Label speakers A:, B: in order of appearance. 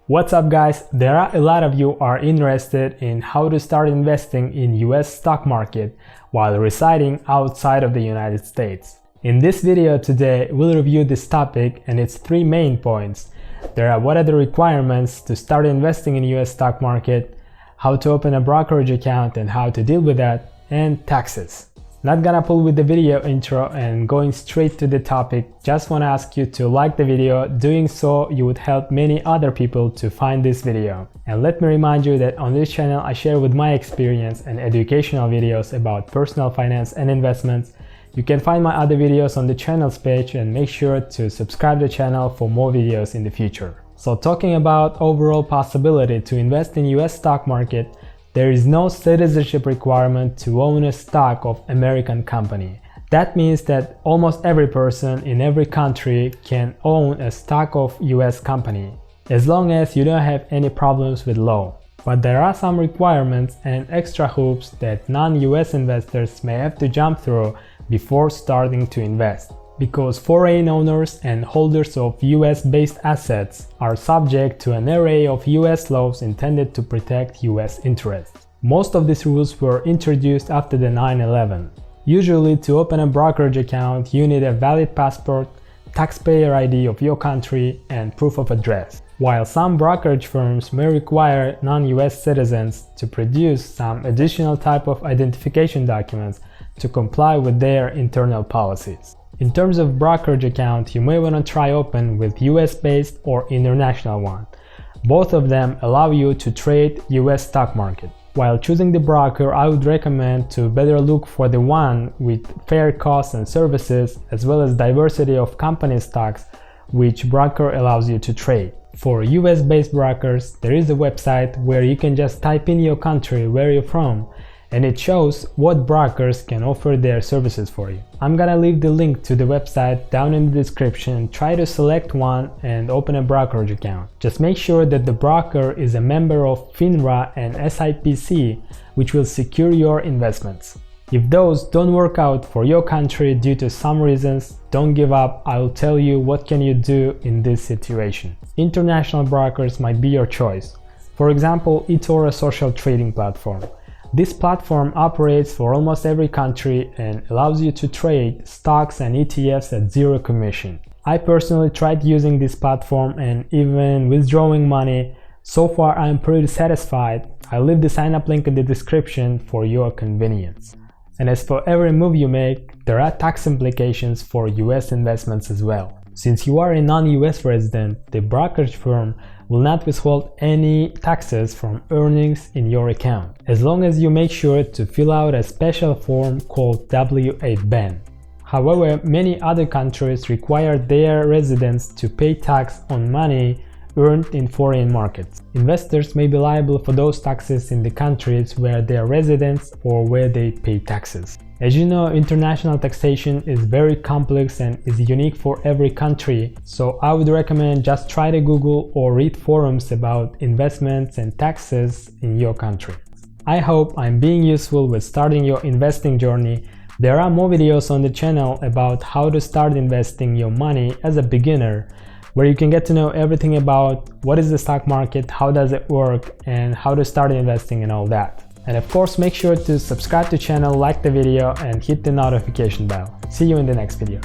A: What's up guys, there are a lot of you are interested in how to start investing in US stock market while residing outside of the United States. In this video today, we'll review this topic and its three main points. What are the requirements to start investing in US stock market, how to open a brokerage account and how to deal with that, and taxes. Not gonna pull with the video intro and going straight to the topic, just wanna ask you to like the video. Doing so, you would help many other people to find this video. And let me remind you that on this channel I share with my experience and educational videos about personal finance and investments. You can find my other videos on the channel's page and make sure to subscribe to the channel for more videos in the future. So talking about overall possibility to invest in US stock market, there is no citizenship requirement to own a stock of American company. That means that almost every person in every country can own a stock of US company, as long as you don't have any problems with law. But there are some requirements and extra hoops that non-US investors may have to jump through before starting to invest, because foreign owners and holders of US-based assets are subject to an array of US laws intended to protect US interests. Most of these rules were introduced after the 9/11. Usually, to open a brokerage account, you need a valid passport, taxpayer ID of your country, and proof of address. While some brokerage firms may require non-US citizens to produce some additional type of identification documents to comply with their internal policies. In terms of brokerage account, you may want to try open with US-based or international one. Both of them allow you to trade US stock market. While choosing the broker, I would recommend to better look for the one with fair costs and services, as well as diversity of company stocks which broker allows you to trade. For US-based brokers, there is a website where you can just type in your country where you're from, and it shows what brokers can offer their services for you. I'm gonna leave the link to the website down in the description. Try to select one and open a brokerage account. Just make sure that the broker is a member of FINRA and SIPC, which will secure your investments. If those don't work out for your country due to some reasons, don't give up. I will tell you what can you do in this situation. International brokers might be your choice. For example, Etoro social trading platform. This platform operates for almost every country and allows you to trade stocks and ETFs at zero commission. I personally tried using this platform and even withdrawing money. So far I am pretty satisfied. I'll leave the sign up link in the description for your convenience. And as for every move you make, there are tax implications for US investments as well. Since you are a non-US resident, the brokerage firm will not withhold any taxes from earnings in your account, as long as you make sure to fill out a special form called W-8BEN. However, many other countries require their residents to pay tax on money earned in foreign markets. Investors may be liable for those taxes in the countries where they are residents or where they pay taxes. As you know, international taxation is very complex and is unique for every country, so I would recommend just try to Google or read forums about investments and taxes in your country. I hope I'm being useful with starting your investing journey. There are more videos on the channel about how to start investing your money as a beginner, where you can get to know everything about what is the stock market, how does it work, and how to start investing and all that. And of course, make sure to subscribe to the channel, like the video, and hit the notification bell. See you in the next video.